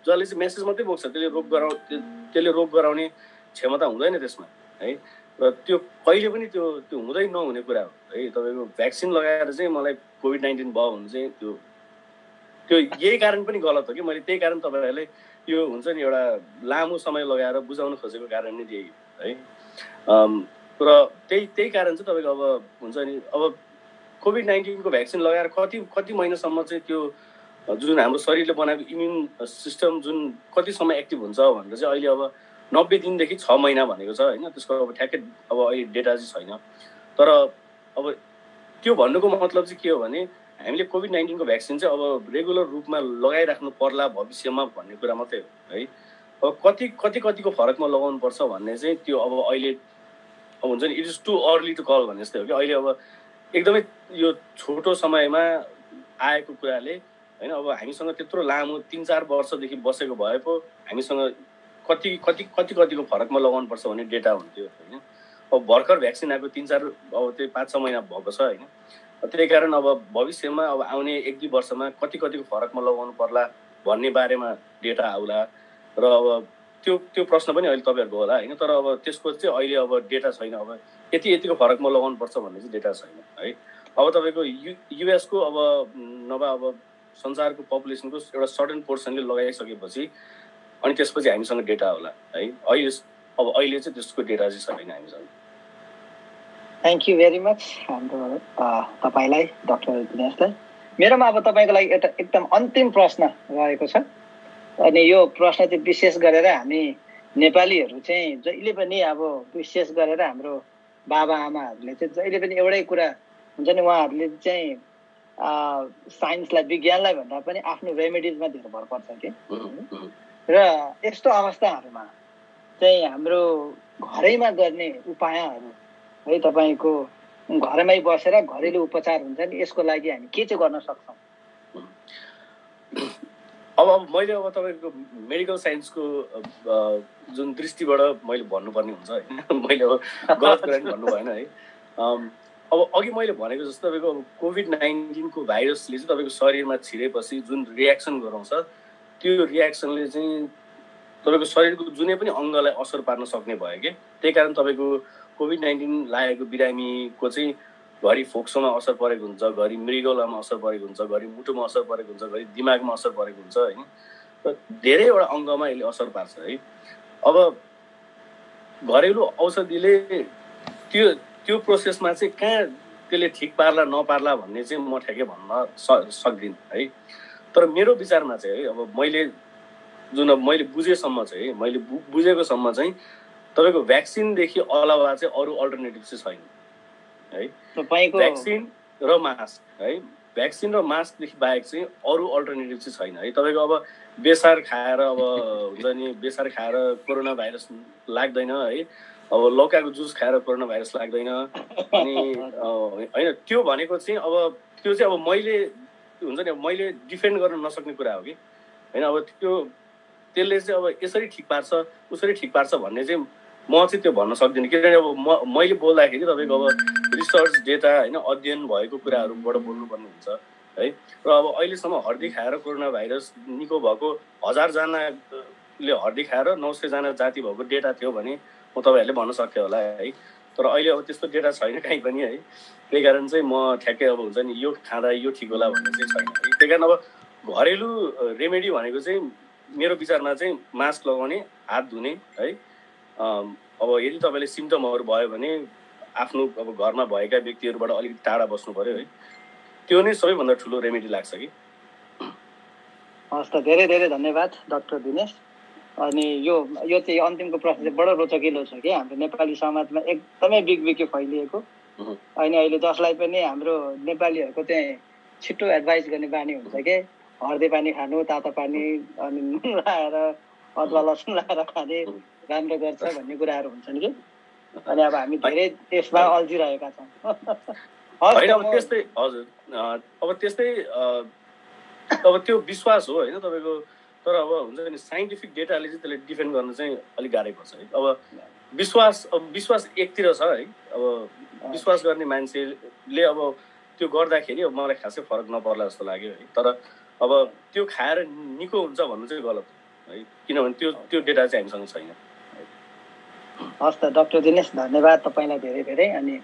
जसले चाहिँ मेसेज मात्रै बोक्छ त्यसले रोग गराउने क्षमता हुँदैन त्यसमा है। र त्यो कहिले पनि त्यो हुँदै नहुने कुरा हो है। तपाईँको भ्याक्सिन लगाएर चाहिँ मलाई कोभिड-19 भयो भने चाहिँ त्यो यही कारण पनि गलत हो कि मैले त्यही कारण तपाईँहरूले यो हुन्छ नि एउटा लामो समय लगाएर बुझाउन खोजेको कारण नै त्यही है। र त्यही कारण चाहिँ तपाईँको अब हुन्छ नि अब कोभिड-19 को भ्याक्सिन लगाएर कति महिनासम्म चाहिँ त्यो जुन हाम्रो शरीरले बनाएको इम्युन सिस्टम जुन कतिसम्म एक्टिभ हुन्छ भनेर चाहिँ अहिले अब 90 दिनदेखि 6 महिना भनेको छ होइन। त्यसको अब ठ्याक्कै अब अहिले डेटा चाहिँ छैन। तर अब त्यो भन्नुको मतलब चाहिँ के हो भने हामीले कोभिड-19 को भ्याक्सिन चाहिँ अब रेगुलर रूपमा लगाइराख्नु पर्ला भविष्यमा भन्ने कुरा मात्रै हो है। अब कतिको फरकमा लगाउनु पर्छ भन्ने चाहिँ त्यो अब अहिले अब हुन्छ नि it is too early to call भन्ने जस्तै हो कि अहिले अब एकदमै यो छोटो समयमा आएको कुराले होइन अब हामीसँग त्यत्रो लामो 3-4 वर्षदेखि बसेको भए पो हामीसँग कतिको फरकमा लगाउनु पर्छ भन्ने डेटा हुन्थ्यो होइन। अब भर्खर भ्याक्सिन आएको 3-4 अब त्यही 5-6 महिना भएको छ होइन। त्यही कारण अब भविष्यमा अब आउने 1-2 वर्षमा कतिको फरकमा लगाउनु पर्ला भन्ने बारेमा डेटा आउला। र अब त्यो प्रश्न पनि अहिले तपाईँहरूको होला होइन। तर अब त्यसको चाहिँ अहिले अब डेटा छैन। अब यतिको फरकमा लगाउनु पर्छ भन्ने चाहिँ डेटा छैन है। अब तपाईँको युएसको अब नभए अब संसारको पपुलेसनको एउटा सर्टेन पोर्सनले लगाइसकेपछि अनि त्यसपछि हामीसँग डेटा होला है। अहिले चाहिँ त्यसको डेटा चाहिँ छैन हामीसँग। थ्याङ्क यू भेरी मच हाम्रो तपाईँलाई डाक्टर दिनेशलाई। मेरोमा अब तपाईँको लागि एउटा एकदम अन्तिम प्रश्न रहेको छ। अनि यो प्रश्न चाहिँ विशेष गरेर हामी नेपालीहरू चाहिँ जहिले पनि अब विशेष गरेर हाम्रो बाबाआमाहरूले चाहिँ जहिले पनि एउटै कुरा हुन्छ नि, उहाँहरूले चाहिँ साइन्सलाई विज्ञानलाई भन्दा पनि आफ्नो रेमेडिजमा धेरै भर पर्छ कि। र यस्तो अवस्थाहरूमा चाहिँ हाम्रो घरैमा गर्ने उपायहरू है, तपाईँको घरमै बसेर घरेलु उपचार हुन्छ नि, यसको लागि हामी के चाहिँ गर्न सक्छौँ? अब मैले अब तपाईँको मेडिकल साइन्सको जुन दृष्टिबाट मैले भन्नुपर्ने हुन्छ होइन। मैले अब गलत कुरा पनि भन्नु भएन है। अब अघि मैले भनेको जस्तो तपाईँको अब कोभिड-19 को भाइरसले चाहिँ तपाईँको शरीरमा छिरेपछि जुन रियाक्सन गराउँछ त्यो रियाक्सनले चाहिँ तपाईँको शरीरको जुनै पनि अङ्गलाई असर पार्न सक्ने भयो कि। त्यही कारण तपाईँको कोभिड-19 लागेको बिरामीको चाहिँ घरि फोक्सोमा असर परेको हुन्छ, घरि मृगौलामा असर परेको हुन्छ, घरि मुटुमा असर परेको हुन्छ, घरि दिमागमा असर परेको हुन्छ होइन। र धेरैवटा अङ्गमा यसले असर पार्छ है। अब घरेलु औषधिले त्यो प्रोसेसमा चाहिँ कहाँ त्यसले ठिक पार्ला नपार्ला भन्ने चाहिँ म ठ्याक्कै भन्न सक्दिनँ है। तर मेरो विचारमा चाहिँ है अब मैले बुझेसम्म चाहिँ मैले बुझेकोसम्म चाहिँ तपाईँको भ्याक्सिनदेखि अलावा चाहिँ अरू अल्टरनेटिभ चाहिँ छैन है। भ्याक्सिन र मास्क है, भ्याक्सिन र मास्कदेखि बाहेक चाहिँ अरू अल्टरनेटिभ चाहिँ छैन है। तपाईँको अब बेसार खाएर अब हुन्छ नि बेसार खाएर कोरोना भाइरस लाग्दैन है। अब लौकाको जुस खाएर कोरोना भाइरस लाग्दैन। अनि होइन त्यो भनेको चाहिँ अब त्यो चाहिँ अब मैले हुन्छ नि मैले डिफेन्ड गर्न नसक्ने कुरा हो कि होइन। अब त्यसले चाहिँ अब यसरी ठिक पार्छ उसरी ठिक पार्छ भन्ने चाहिँ म चाहिँ त्यो भन्न सक्दिनँ। किनभने अब मैले बोल्दाखेरि तपाईँको अब रिसर्च डेटा होइन अध्ययन भएको कुराहरूबाट बोल्नुपर्ने हुन्छ है। र अब अहिलेसम्म हर्दी खाएर कोरोना भाइरस निको भएको 1000 जनाले हर्दी खाएर 900 जना जाति भएको डेटा थियो भने म तपाईँहरूले भन्न सक्थेँ होला है। तर अहिले अब त्यस्तो डेटा छैन कहीँ पनि है। त्यही कारण चाहिँ म ठ्याक्कै अब हुन्छ नि यो खाँदा यो ठिक होला भन्ने चाहिँ छैन है। त्यही कारण अब घरेलु रेमेडी भनेको चाहिँ मेरो विचारमा चाहिँ मास्क लगाउने, हात धुने है। अब यदि तपाईँले सिम्टमहरू भयो भने आफ्नो अब घरमा भएका व्यक्तिहरूबाट अलिकति टाढा बस्नु पर्यो है। त्यो नै सबैभन्दा ठुलो रेमेडी लाग्छ कि। हस् त, धेरै धेरै धन्यवाद डाक्टर दिनेश। अनि यो चाहिँ अन्तिमको प्रश्न चाहिँ बडो रोचकिलो छ कि हाम्रो नेपाली समाजमा एकदमै बिगबिगी फैलिएको। अनि अहिले जसलाई पनि हाम्रो नेपालीहरूको चाहिँ छिटो एडभाइस गर्ने बानी हुन्छ कि हर्दी पानी खानु, तातो पानी अनि नुन लगाएर अदुवा लसुन लगाएर खाने राम्रो गर्छ भन्ने कुराहरू हुन्छन् कि। अनि अब हामी धेरै त्यसमा अल्झिरहेका छौँ। अब त्यस्तै हजुर अब त्यस्तै अब त्यो विश्वास हो होइन तपाईँको। तर अब हुन्छ नि साइन्टिफिक डेटाले चाहिँ त्यसले डिफेन्ड गर्न चाहिँ अलिक गाह्रै पर्छ है। अब विश्वास एकतिर छ है। अब विश्वास गर्ने मान्छेले अब त्यो गर्दाखेरि अब मलाई खासै फरक नपर्ला जस्तो लाग्यो है। तर अब त्यो खाएर निको हुन्छ भन्नु चाहिँ गलत है, किनभने त्यो डेटा चाहिँ हामीसँग छैन। हस् त डाक्टर दिनेश, धन्यवाद तपाईँलाई धेरै धेरै, अनि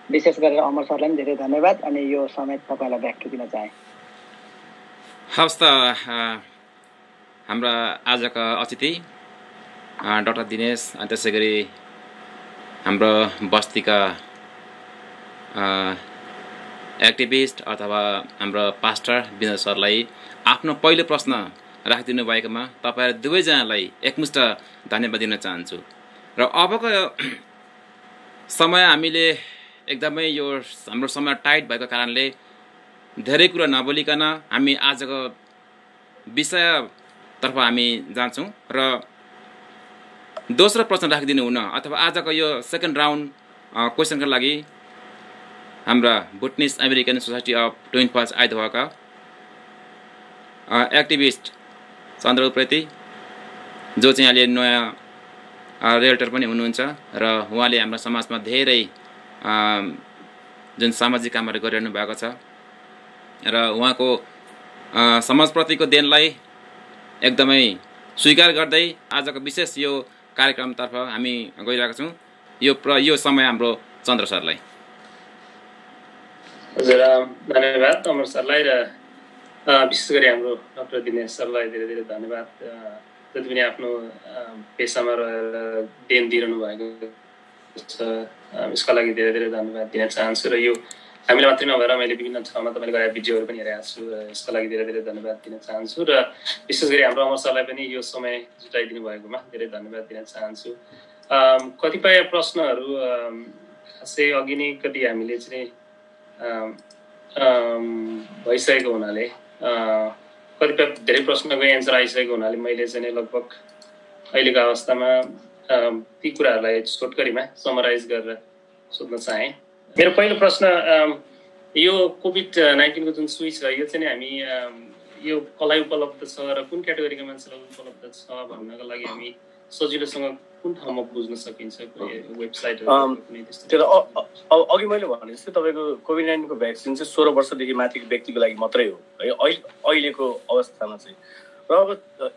विशेष गरेर अमर सरलाई पनि धेरै धन्यवाद, अनि यो समय तपाईँलाई व्याख्या दिन चाहे। हवस् त, हाम्रा आजका अतिथि डाक्टर दिनेश, अनि त्यसै गरी हाम्रो बस्तीका एक्टिभिस्ट अथवा हाम्रो पास्टर विनोद सरलाई आफ्नो पहिलो प्रश्न राखिदिनु भएकोमा तपाईँहरू दुवैजनालाई एकमुष्ट धन्यवाद दिन चाहन्छु। र अबको समय हामीले एकदमै यो हाम्रो समय टाइट भएको कारणले धेरै कुरा नबोलिकन हामी आजको विषयतर्फ हामी जान्छौँ र दोस्रो प्रश्न राखिदिनु हुन अथवा आजको यो सेकेन्ड राउन्ड क्वेसनको लागि हाम्रा Bhutanese American society of twin falls आइदाहोका एक्टिभिस्ट चन्द्र उप्रेती, जो चाहिँ अहिले नयाँ रियल्टर पनि हुनुहुन्छ र उहाँले हाम्रो समाजमा धेरै जुन सामाजिक कामहरू गरिरहनु भएको छ र उहाँको समाजप्रतिको देनलाई एकदमै स्वीकार गर्दै आजको विशेष यो कार्यक्रमतर्फ हामी गइरहेका छौँ। यो समय हाम्रो चन्द्र सरलाई। हजुर, धन्यवाद अमर सरलाई र विशेष गरी हाम्रो डाक्टर दिनेश सरलाई धेरै धेरै धन्यवाद, जति पनि आफ्नो पेसामा रहेर देन दिइरहनु भएको छ, यसका लागि धेरै धेरै धन्यवाद दिन चाहन्छु। र यो हामीले मात्रै नभएर मैले विभिन्न ठाउँमा तपाईँले गरेका भिडियोहरू पनि हेरेको छु र यसका लागि धेरै धेरै धन्यवाद दिन चाहन्छु। र विशेष गरी हाम्रो अमर सरलाई पनि यो समय जुटाइदिनु भएकोमा धेरै धन्यवाद दिन चाहन्छु। कतिपय प्रश्नहरू खासै अघि नै कति हामीले चाहिँ भइसकेको हुनाले, कतिपय धेरै प्रश्नको एन्सर आइसकेको हुनाले मैले चाहिँ लगभग अहिलेको अवस्थामा ती कुराहरूलाई छोटकरीमा समराइज गरेर सोध्न चाहेँ। मेरो पहिलो प्रश्न, यो कोभिड-19 जुन सुई छ यो चाहिँ हामी यो कसलाई उपलब्ध छ र कुन क्याटेगोरीका मान्छेलाई उपलब्ध छ भन्नको लागि हामी सजिलोसँग कुन ठाउँमा बुझ्न सकिन्छ? वेबसाइटहरू? अघि मैले भने जस्तै तपाईँको कोभिड-19 भ्याक्सिन चाहिँ 16 वर्षदेखि माथिको व्यक्तिको लागि मात्रै हो है अहिलेको अवस्थामा चाहिँ। र अब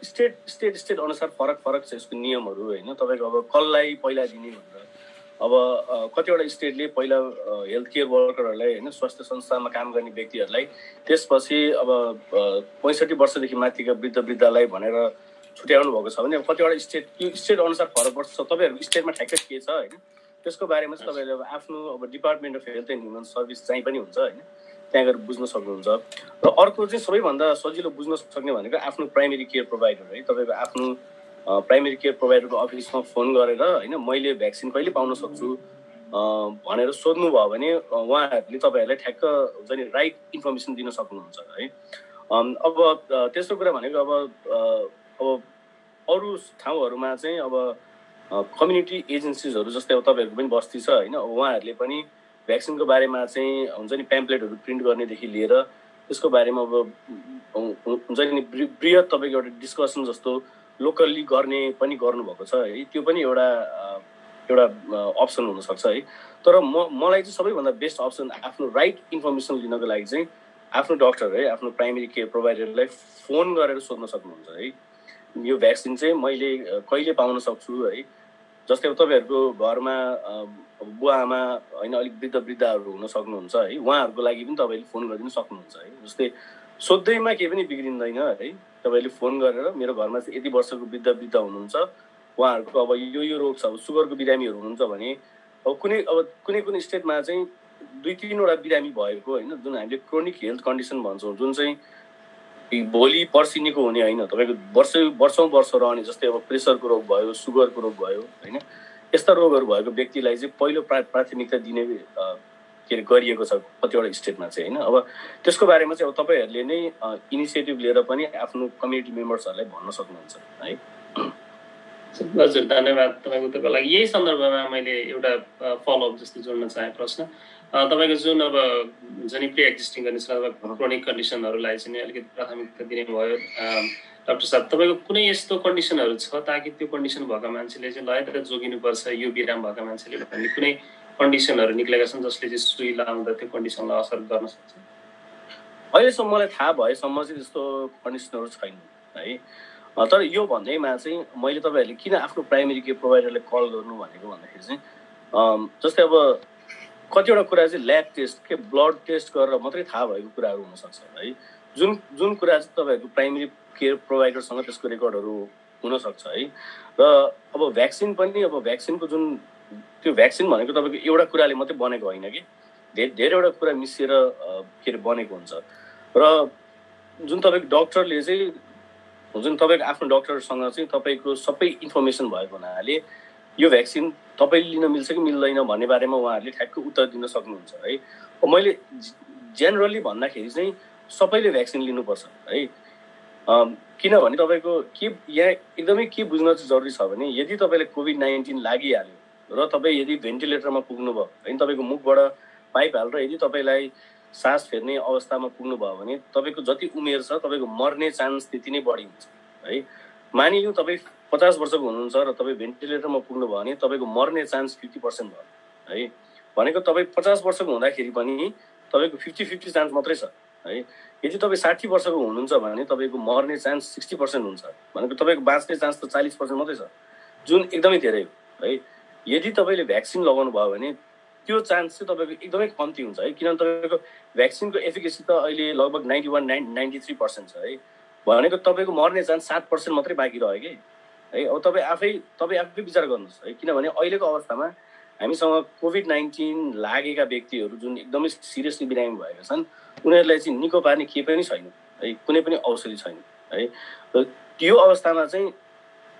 स्टेट अनुसार फरक छ यसको नियमहरू होइन। तपाईँको अब कसलाई पहिला दिने भनेर अब कतिवटा स्टेटले पहिला हेल्थ केयर वर्करहरूलाई होइन, स्वास्थ्य संस्थामा काम गर्ने व्यक्तिहरूलाई, त्यसपछि अब 65 वर्षदेखि माथिका वृद्धलाई भनेर छुट्याउनु भएको छ भने अब कतिवटा स्टेट अनुसार फरक पर्छ। तपाईँहरूको स्टेटमा ठ्याक्कै के छ होइन, त्यसको बारेमा चाहिँ तपाईँले अब आफ्नो अब department of health and human service चाहिँ पनि हुन्छ होइन, त्यहाँ गएर बुझ्न सक्नुहुन्छ। र अर्को चाहिँ सबैभन्दा सजिलो बुझ्न सक्ने भनेको आफ्नो प्राइमेरी केयर प्रोभाइडर है। तपाईँको आफ्नो प्राइमेरी केयर प्रोभाइडरको अफिसमा फोन गरेर होइन, मैले भ्याक्सिन कहिले पाउन सक्छु भनेर सोध्नुभयो भने उहाँहरूले तपाईँहरूलाई ठ्याक्क हुन्छ नि राइट इन्फर्मेसन दिन सक्नुहुन्छ है। अब तेस्रो कुरा भनेको अब अरू ठाउँहरूमा चाहिँ अब कम्युनिटी एजेन्सिजहरू जस्तै अब तपाईँहरूको पनि बस्ती छ होइन, उहाँहरूले पनि भ्याक्सिनको बारेमा चाहिँ हुन्छ नि प्याम्पलेटहरू प्रिन्ट गर्नेदेखि लिएर त्यसको बारेमा अब हुन्छ नि बृहत तपाईँको एउटा डिस्कसन जस्तो लोकल्ली गर्ने पनि गर्नुभएको छ है। त्यो पनि एउटा अप्सन हुनसक्छ है। तर मलाई चाहिँ सबैभन्दा बेस्ट अप्सन आफ्नो राइट इन्फर्मेसन लिनको लागि चाहिँ आफ्नो डक्टर है, आफ्नो प्राइमेरी केयर प्रोभाइडरलाई फोन गरेर सोध्न सक्नुहुन्छ है, यो भ्याक्सिन चाहिँ मैले कहिले पाउन सक्छु है। जस्तै अब तपाईँहरूको घरमा बुवा आमा होइन अलिक वृद्धहरू हुन सक्नुहुन्छ है, उहाँहरूको लागि पनि तपाईँले फोन गरिदिनु सक्नुहुन्छ है। जस्तै सोध्दैमा केही पनि बिग्रिँदैन है, तपाईँले फोन गरेर मेरो घरमा चाहिँ यति वर्षको वृद्ध हुनुहुन्छ, उहाँहरूको अब यो रोग छ, अब सुगरको बिरामीहरू हुनुहुन्छ भने अब कुनै स्टेटमा चाहिँ 2-3वटा बिरामी भएको होइन, जुन हामीले क्रोनिक हेल्थ कन्डिसन भन्छौँ, जुन चाहिँ भोलि पर्सि निको हुने होइन, तपाईँको वर्ष रहने, जस्तै अब प्रेसरको रोग भयो, सुगरको रोग भयो होइन, यस्ता रोगहरू भएको व्यक्तिलाई चाहिँ पहिलो प्राथमिकता दिने के अरे गरिएको छ कतिवटा स्टेटमा चाहिँ होइन। अब त्यसको बारेमा चाहिँ अब तपाईँहरूले नै इनिसिएटिभ लिएर पनि आफ्नो कम्युनिटी मेम्बर्सहरूलाई भन्न सक्नुहुन्छ है। हजुर, धन्यवाद तपाईँको उत्तरको लागि। यही सन्दर्भमा मैले एउटा फलोअप जस्तो जोड्न चाहेँ प्रश्न। तपाईँको जुन अब जुन प्रि एक्जिस्टिङ कन्डिसन अथवा क्रोनिक कन्डिसनहरूलाई चाहिँ अलिकति प्राथमिकता दिने भयो डाक्टर साहब, तपाईँको कुनै यस्तो कन्डिसनहरू छ ताकि त्यो कन्डिसन भएका मान्छेले चाहिँ ल यता जोगिनुपर्छ यो बिराम भएका मान्छेले भन्ने कुनै कन्डिसनहरू निक्लेका छन् जसले चाहिँ सुई लाउँदा त्यो कन्डिसनलाई असर गर्न सक्छ? अहिलेसम्म मलाई थाहा भएसम्म चाहिँ त्यस्तो कन्डिसनहरू छैन है। तर यो भन्दैमा चाहिँ मैले तपाईँहरूले किन आफ्नो प्राइमेरी केयर प्रोभाइडरलाई कल गर्नु भनेको भन्दाखेरि चाहिँ जस्तै अब कतिवटा कुरा चाहिँ ल्याब टेस्ट के ब्लड टेस्ट गरेर मात्रै थाहा भएको कुराहरू हुनसक्छ है, जुन कुरा चाहिँ तपाईँहरूको प्राइमेरी केयर प्रोभाइडरसँग त्यसको रेकर्डहरू हुनसक्छ है। र अब भ्याक्सिन पनि अब भ्याक्सिनको जुन त्यो भ्याक्सिन भनेको तपाईँको एउटा कुराले मात्रै बनेको होइन कि धेरैवटा कुरा मिसिएर के अरे बनेको हुन्छ। र जुन तपाईँको डक्टरले चाहिँ जुन तपाईँको आफ्नो डक्टरसँग चाहिँ तपाईँको सबै इन्फर्मेसन भएको हुनाले यो भ्याक्सिन तपाईँले लिन मिल्छ कि मिल्दैन भन्ने बारेमा उहाँहरूले ठ्याक्क उत्तर दिन सक्नुहुन्छ है। मैले जेनरली भन्दाखेरि चाहिँ सबैले भ्याक्सिन लिनुपर्छ है, किनभने तपाईँको के यहाँ एकदमै के बुझ्न चाहिँ जरुरी छ भने यदि तपाईँले कोभिड-19 लागिहाल्यो र तपाईँ यदि भेन्टिलेटरमा पुग्नुभयो होइन, तपाईँको मुखबाट पाइप हालेर यदि तपाईँलाई सास फेर्ने अवस्थामा पुग्नुभयो भने तपाईँको जति उमेर छ तपाईँको मर्ने चान्स त्यति नै बढी हुन्छ है। मानिलिउँ तपाईँ 50 वर्षको हुनुहुन्छ र तपाईँ भेन्टिलेटरमा पुग्नुभयो भने तपाईँको मर्ने चान्स 50% भयो है। भनेको तपाईँ 50 वर्षको हुँदाखेरि पनि तपाईँको 50-50 चान्स मात्रै छ है। यदि तपाईँ 60 वर्षको हुनुहुन्छ भने तपाईँको मर्ने चान्स 60% हुन्छ, भनेको तपाईँको बाँच्ने चान्स त 40% मात्रै छ, जुन एकदमै धेरै हो है। यदि तपाईँले भ्याक्सिन लगाउनु भयो भने त्यो चान्स चाहिँ तपाईँको एकदमै कम्ती हुन्छ है, किनभने तपाईँको भ्याक्सिनको एफिकेसी त अहिले लगभग 91-93% छ है। भनेको तपाईँको मर्ने चान्स 7% मात्रै बाँकी रह्यो कि है। अब तपाईँ आफै विचार गर्नुहोस् है, किनभने अहिलेको अवस्थामा हामीसँग कोभिड-19 लागेका व्यक्तिहरू जुन एकदमै सिरियसली बिरामी भएका छन् उनीहरूलाई चाहिँ निको पार्ने केही पनि छैन है, कुनै पनि औषधि छैन है। त्यो अवस्थामा चाहिँ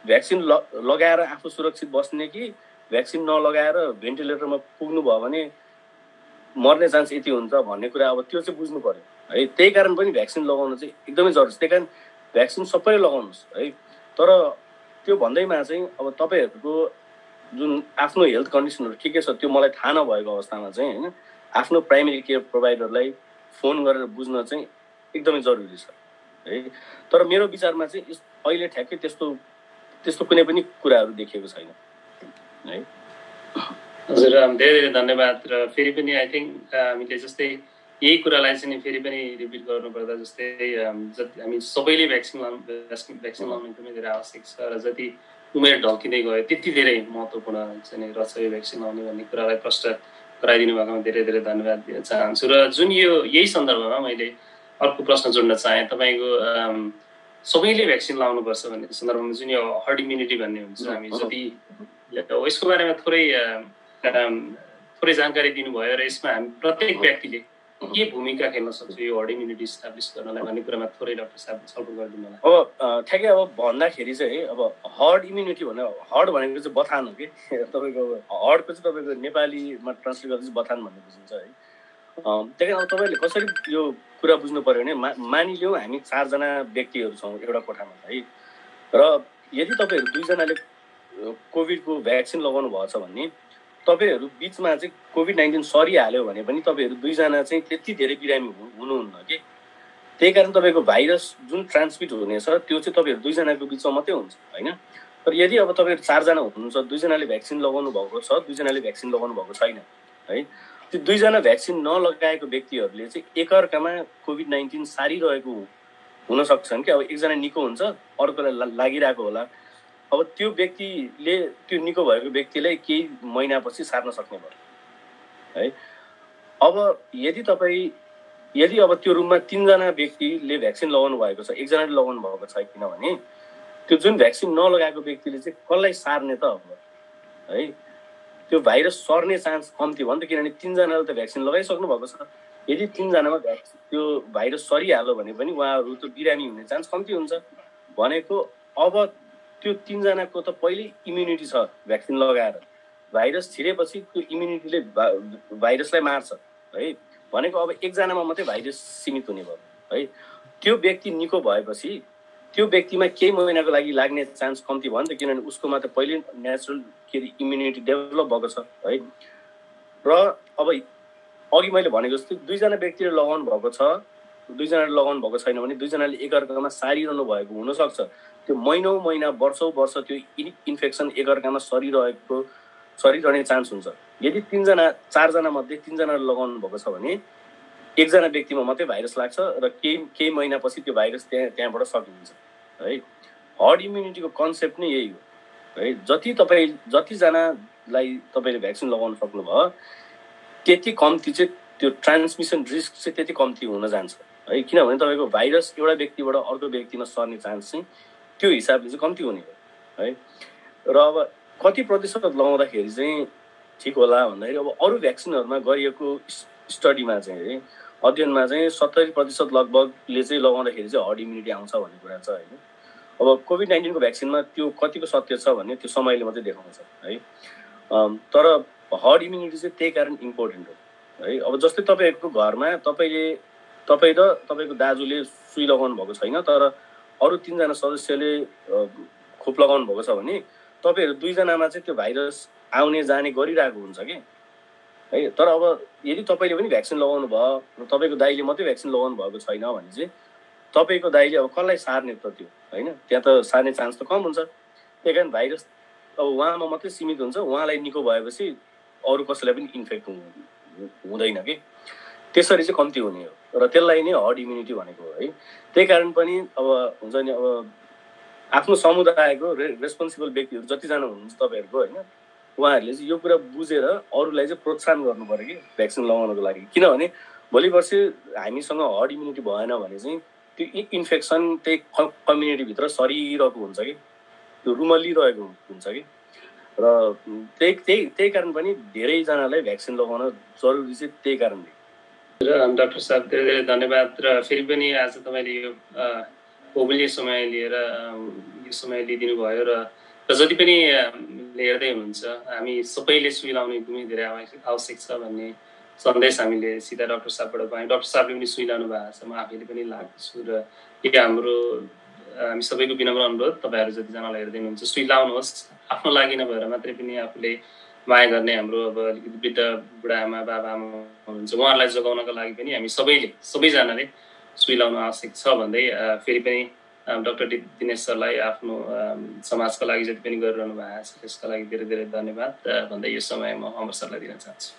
भ्याक्सिन लगाएर आफू सुरक्षित बस्ने कि भ्याक्सिन नलगाएर भेन्टिलेटरमा पुग्नुभयो भने मर्ने चान्स यति हुन्छ भन्ने कुरा अब त्यो चाहिँ बुझ्नु पर्यो है। त्यही कारण पनि भ्याक्सिन लगाउन चाहिँ एकदमै जरुरी छ, त्यही कारण भ्याक्सिन सबैले लगाउनुहोस् है। तर त्यो भन्दैमा चाहिँ अब तपाईँहरूको जुन आफ्नो हेल्थ कन्डिसनहरू के छ त्यो मलाई थाहा नभएको अवस्थामा चाहिँ होइन आफ्नो प्राइमेरी केयर प्रोभाइडरलाई फोन गरेर बुझ्न चाहिँ एकदमै जरुरी छ है। तर मेरो विचारमा चाहिँ अहिले ठ्याक्कै त्यस्तो कुनै पनि कुराहरू देखिएको छैन है। हजुर धेरै धेरै धन्यवाद। र फेरि पनि आई थिङ्क हामीले जस्तै यही कुरालाई चाहिँ फेरि पनि रिपिट गर्नुपर्दा जस्तै हामी सबैले भ्याक्सिन लाउनु एकदमै धेरै आवश्यक छ र जति उमेर ढल्किँदै गयो त्यति धेरै महत्त्वपूर्ण चाहिँ रहेछ यो भ्याक्सिन लाउने भन्ने कुरालाई प्रष्ट गराइदिनु भएकोमा धेरै धेरै धन्यवाद दिन चाहन्छु। र जुन यही सन्दर्भमा मैले अर्को प्रश्न जोड्न चाहेँ, तपाईँको सबैले भ्याक्सिन लाउनुपर्छ भन्ने सन्दर्भमा जुन यो हर्ड इम्युनिटी भन्ने हुन्छ, हामी जति यसको बारेमा थोरै जानकारी दिनुभयो र यसमा हामी प्रत्येक व्यक्तिले के भूमिका खेल्न सक्छ यो हर्ड इम्युनिटी इस्टाब्लिस गर्नलाई भन्ने कुरामा थोरै डाक्टर साहब छलफल गरिदिनु होला। अब ठ्याक्कै अब भन्दाखेरि चाहिँ अब हर्ड इम्युनिटी हर्ड भनेको चाहिँ बथान हो कि तपाईँको हर्डको चाहिँ तपाईँको नेपालीमा ट्रान्सलेट गर्दा चाहिँ बथान भन्ने बुझिन्छ है। त्यही कारण अब तपाईँले कसरी यो कुरा बुझ्नु पऱ्यो भने मानिलिउँ हामी 4 जना व्यक्तिहरू छौँ एउटा कोठामा है, र यदि तपाईँहरू 2 जनाले कोभिडको भ्याक्सिन लगाउनु भएको छ भने तपाईँहरू बिचमा चाहिँ कोभिड-19 सरिहाल्यो भने पनि तपाईँहरू 2 जना चाहिँ त्यति धेरै बिरामी हुनुहुन्न कि। त्यही कारण तपाईँको भाइरस जुन ट्रान्समिट हुनेछ त्यो चाहिँ तपाईँहरू 2 जनाको बिचमा मात्रै हुन्छ होइन। तर यदि अब तपाईँहरू 4 जना हुनुहुन्छ, 2 जनाले भ्याक्सिन लगाउनु भएको छ, 2 जनाले भ्याक्सिन लगाउनु भएको छैन है, त्यो 2 जना भ्याक्सिन नलगाएको व्यक्तिहरूले चाहिँ एकअर्कामा कोभिड-19 सारिरहेको हुन सक्छन् कि। अब एकजना निको हुन्छ अर्कोलाई लागिरहेको होला, अब त्यो व्यक्तिले त्यो निको भएको व्यक्तिलाई केही महिनापछि सार्न सक्ने भयो है। अब यदि अब त्यो रुममा 3 जना व्यक्तिले भ्याक्सिन लगाउनु भएको छ, 1 जनाले लगाउनु भएको छ किनभने त्यो जुन भ्याक्सिन नलगाएको व्यक्तिले चाहिँ कसलाई सार्ने त अब है। त्यो भाइरस सर्ने चान्स कम्ती भयो नि त, किनभने 3 जनाले त भ्याक्सिन लगाइसक्नु भएको छ। यदि 3 जनामा त्यो भाइरस सरिहाल्यो भने पनि उहाँहरू त बिरामी हुने चान्स कम्ती हुन्छ। भनेको अब त्यो 3 जनाको त पहिल्यै इम्युनिटी छ भ्याक्सिन लगाएर, भाइरस छिरेपछि त्यो इम्युनिटीले भाइरसलाई मार्छ है। भनेको अब 1 जनामा मात्रै भाइरस सीमित हुने भयो है। त्यो व्यक्ति निको भएपछि त्यो व्यक्तिमा केही महिनाको लागि लाग्ने चान्स कम्ती भयो नि त, किनभने उसकोमा त पहिले नेचुरल इम्युनिटी डेभलप भएको छ है। र अब अघि मैले भनेको जस्तो 2 जना व्यक्तिले लगाउनु भएको छ, 2 जनाले लगाउनु भएको छैन भने 2 जनाले एकअर्कामा सारिरहनु भएको हुनसक्छ। त्यो महिना वर्षौँ वर्ष त्यो इन्फेक्सन एकअर्कामा सरिरहने चान्स हुन्छ। यदि 4 जना मध्ये 3 जनाले लगाउनु भएको छ भने 1 जना व्यक्तिमा मात्रै भाइरस लाग्छ र केही महिनापछि त्यो भाइरस त्यहाँबाट सकिन्छ है। हर्ड इम्युनिटीको कन्सेप्ट नै यही हो है। जतिजनालाई तपाईँले भ्याक्सिन लगाउन सक्नुभयो त्यति कम्ती चाहिँ त्यो ट्रान्समिसन रिस्क चाहिँ त्यति कम्ती हुन जान्छ है। किनभने तपाईँको भाइरस एउटा व्यक्तिबाट अर्को व्यक्तिमा सर्ने चान्स चाहिँ त्यो हिसाबले चाहिँ कम्ती हुने हो है। र अब कति प्रतिशत लगाउँदाखेरि चाहिँ ठिक होला भन्दाखेरि अब अरू भ्याक्सिनहरूमा गरिएको स्टडीमा चाहिँ है, अध्ययनमा चाहिँ 70% लगभगले चाहिँ लगाउँदाखेरि चाहिँ हर्ड इम्युनिटी आउँछ भन्ने कुरा छ होइन। अब कोभिड-19 को भ्याक्सिनमा त्यो कतिको सत्य छ भन्ने त्यो समयले मात्रै देखाउँछ है। तर हर्ड इम्युनिटी चाहिँ त्यही कारण इम्पोर्टेन्ट हो है। अब जस्तै तपाईँहरूको घरमा तपाईँ र तपाईँको दाजुले सुई लगाउनु भएको छैन तर अरू 3 जना सदस्यले खोप लगाउनु भएको छ भने तपाईँहरू 2 जनामा चाहिँ त्यो भाइरस आउने जाने गरिरहेको हुन्छ कि है। तर अब यदि तपाईँले पनि भ्याक्सिन लगाउनु भयो र तपाईँको दाइले मात्रै भ्याक्सिन लगाउनु भएको छैन भने चाहिँ तपाईँको दाइले अब कसलाई सार्ने त त्यो होइन, त्यहाँ त सार्ने चान्स त कम हुन्छ। त्यही कारण भाइरस अब उहाँमा मात्रै सीमित हुन्छ, उहाँलाई निको भएपछि अरू कसैलाई पनि इन्फेक्ट हुँदैन कि, त्यसरी चाहिँ कम्ती हुने हो र त्यसलाई नै हर्ड इम्युनिटी भनेको हो है। त्यही कारण पनि अब हुन्छ नि अब आफ्नो समुदायको रेस्पोन्सिबल व्यक्तिहरू जतिजना हुनुहुन्छ तपाईँहरूको होइन, उहाँहरूले चाहिँ यो कुरा बुझेर अरूलाई चाहिँ प्रोत्साहन गर्नु पर्यो कि भ्याक्सिन लगाउनको लागि। किनभने भोलि पर्सि हामीसँग हर्ड इम्युनिटी भएन भने चाहिँ त्यो इन्फेक्सन त्यही कम्युनिटीभित्र सरिरहेको हुन्छ कि, त्यो रुमल्लिरहेको हुन्छ कि। र त्यही कारण पनि धेरैजनालाई भ्याक्सिन लगाउन जरुरी चाहिँ त्यही कारणले। र डाक्टर साहब धेरै धेरै धन्यवाद। र फेरि पनि आज तपाईँले यो बहुमूल्य समय लिएर यो समय लिइदिनु भयो र जति पनि हेर्दै हुनुहुन्छ हामी सबैले सुई लाउने एकदमै धेरै आवश्यक छ भन्ने सन्देश हामीले सिधा डाक्टर साहबबाट पायौँ। डाक्टर साहबले पनि सुई लानु भएको छ, म आफैले पनि लागेको छु र यो हामी सबैको विनम्र अनुरोध तपाईँहरू जतिजनालाई हेर्दै हुनुहुन्छ सुई लाउनुहोस्। आफ्नो लागि नभएर मात्रै पनि आफूले माया गर्ने हाम्रो अब अलिकति वृद्ध बुढाआमा बाबाआमा हुनुहुन्छ उहाँहरूलाई जोगाउनको लागि पनि हामी सबैजनाले सुई लाउनु आवश्यक छ भन्दै फेरि पनि डाक्टर दिनेश सरलाई आफ्नो समाजको लागि जति पनि गरिरहनु भएको छ त्यसका लागि धेरै धेरै धन्यवाद भन्दै यो समय म अमर सरलाई दिन चाहन्छु।